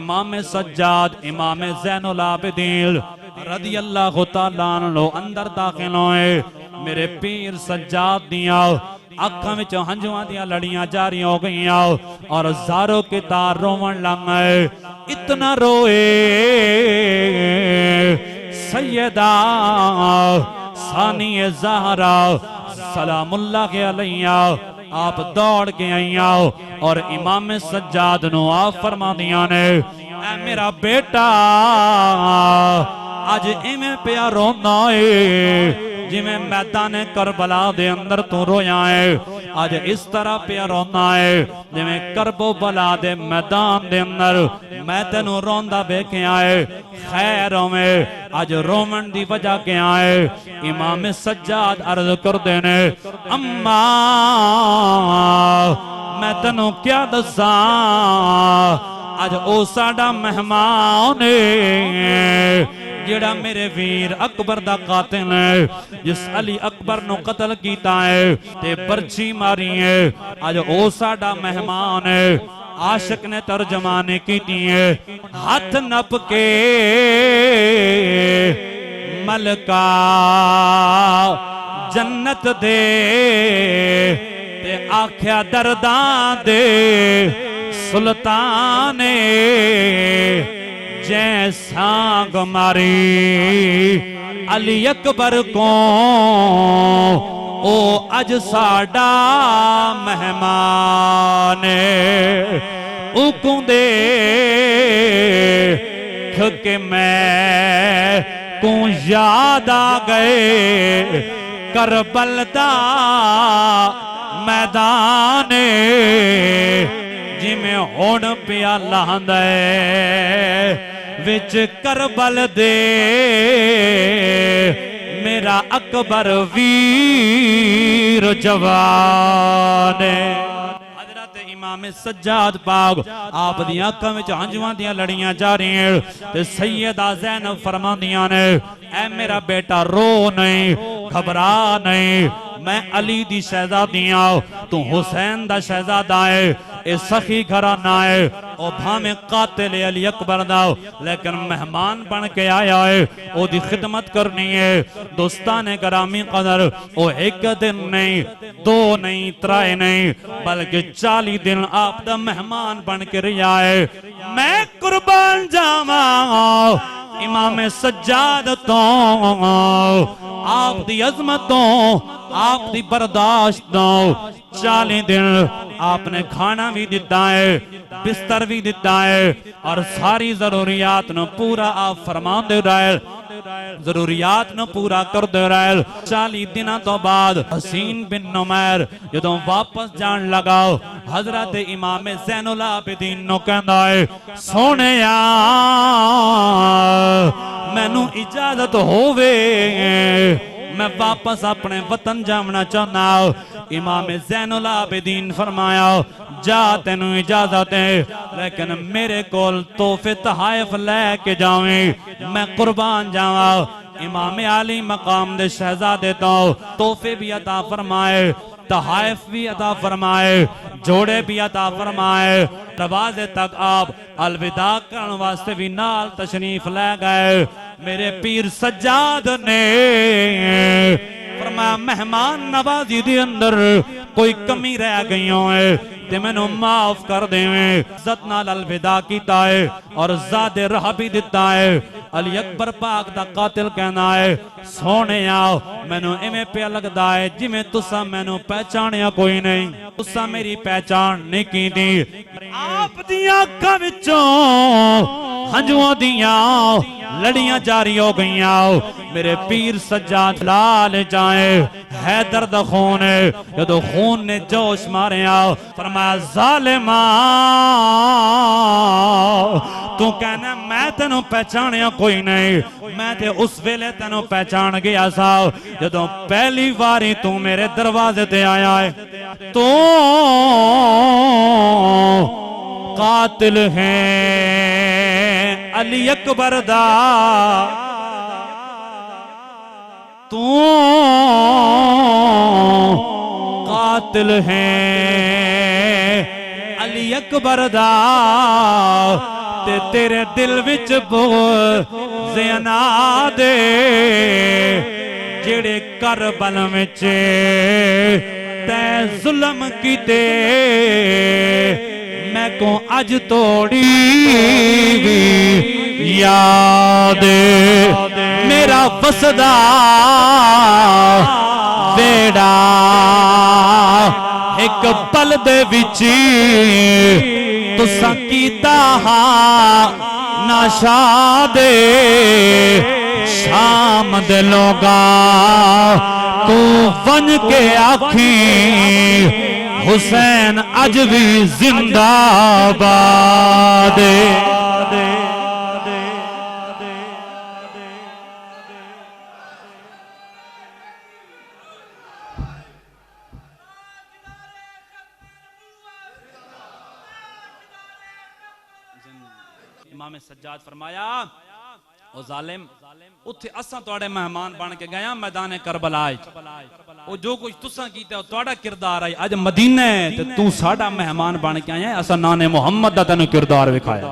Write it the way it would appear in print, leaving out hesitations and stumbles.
इमाम सज्जाद इमाम ज़ैनुल आबिदीन रज़ी अल्लाह तआला अन्हु अंदर दाखिल होए। मेरे पीर सज्जाद दियां अखां विच हंझुआं दियां लड़ियां जारी हो गईयां और ज़ारो के तार रोवन लग गए। इतना रोए सैयदा सानी ज़हरा सलामुल्लाह अलैहा आप दौड़ के आईया और इमाम सज्जाद नो आप फरमा दिया ने, ऐ मेरा बेटा अज इवें पिया रोंदा है जिवें मैदान करबला दे अंदर तू रोया है। अज इस तरह पिया रोंदा है जिवें करबला दे मैदान दे अंदर मैं तेनू रोंदा वेख्या है। खैर होवे अज रोवन दी वजह क्या है? इमाम सज्जाद अर्ज करदे ने, अम्मा मैं तेनू क्या दसा, अज ओ साडा मेहमान है जेड़ा मेरे वीर अकबर दा कातिल है, जिस अली अकबर नु कतल कीता है ते बर्छी मारी है। अज ओ साडा मेहमान है। आशिक ने तर्जमाने की है, हाथ नप के मलका जन्नत दे ते आख्या दरदां दे सुल्ताने जैसा गमारी अली अकबर को ओ अज साडा मेहमान उकुंदे के मैं को याद आ गए करबल दा मैदान जिमें हुण पिया लांदा विच करबल दे मेरा अकबर वीर जवान। हजरत इमाम सज्जाद पाक आप दी आंखां विच हंझुआं दियां लड़ियां जा रही हैं ते सैयदा ज़ैनब फरमांदियां ने, ऐ मेरा बेटा रो नहीं, घबरा नहीं, मैं अली दी शहजादी आं, तू हुसैन दा शहजादा है। ए सखी घराना है और भावें कातिल अली अकबर दा, लेकिन मेहमान बन के आया है, ओदी खिदमत करनी है। दोस्ताने गरामी कदर ओ एक दिन नहीं, दो नहीं, त्राए नहीं, बल्कि 40 दिन आप दा मेहमान बन के रहा है। मैं कुर्बान जावा इमाम सज्जाद तो, आप दी अजमत तो, आप दी बर्दाश्त तो। 40 दिन आपने खाना भी दिता है, बिस्तर भी दिता है और सारी जरूरियात न पूरा आप फरमाते रहे, जरूरियात न पूरा करते रहे। 40 दिनों तो बाद हसीन बिन नुमैर जदों वापस जान लगा, हजरत इमाम ज़ैनुल आबिदीन नो कहंदा है, सोहणिया मैनू इजाजत होवे मैं वापस अपने वतन जाना चाहना। इमाम ज़ैनुल आबिदीन फरमाया, जा तेनू इजाजत है, लेकिन मेरे कोल तोहफे तहाइफ लैके जावें, मैं कुर्बान जावा। इमाम आली मकाम दे शहजादे तो तोहफे भी अता फरमाए, तहाइफ भी अता फरमाए, जोड़े भी अता फरमाए। दरवाजे तक आप अलविदा करने वास्ते भी नाल तशरीफ ले गए। मेरे पीर सज्जाद ने फरमाया, मेहमान नवाजी दे अंदर कोई कमी रह गई है ते मैनू माफ कर देवें। इज्जत नाल अलविदा कीता है और ज़ादे राह भी दिता है। अली अकबर पाक दा कातिल कहना है, सोहणिया मैनू इवें पिया लगदा है जिवें तुसा मैनू पहचानिया कोई नहीं, तुसा मेरी पहचान नहीं कीती। आप दी आंखां विचों हंझुआं दियां लड़ियां जारी हो गईयां। मेरे पीर सज्जाद लाल जाए हैदर दा खून है, जदों खून ने जोश मारिया फरमाया, जालिमा तू कहना मैं तेनों पहचानिया कोई नहीं, मैं ते उस वेले तेनों पहचान गया सा जदों पहली बारी तू मेरे दरवाजे ते आया है। तो कातिल है अली अकबर दा, तू कातिल है अली अकबर दा, ते तेरे दिल विच ज़ियना दे जेड़े करबल विच तै जुल्म कीते मैं को अज तोड़ी भी याद मेरा वसदा वेड़ा एक पल दे विच तुसां कीता नशा दे शाम दे लोगा तू वन के आखी हुसैन अज भी जिंदाबाद इमाम सज्जाद फरमाया ओ जालिम उत्थे असां तुहाडे मेहमान बन के गया मैदान करबला ओ जो कुछ तुसां कीता ओ तुहाडा किरदार है अज मदीने ते तू साडा मेहमान बन के आया असां नाने मुहम्मद दा तैनूं किरदार विखाया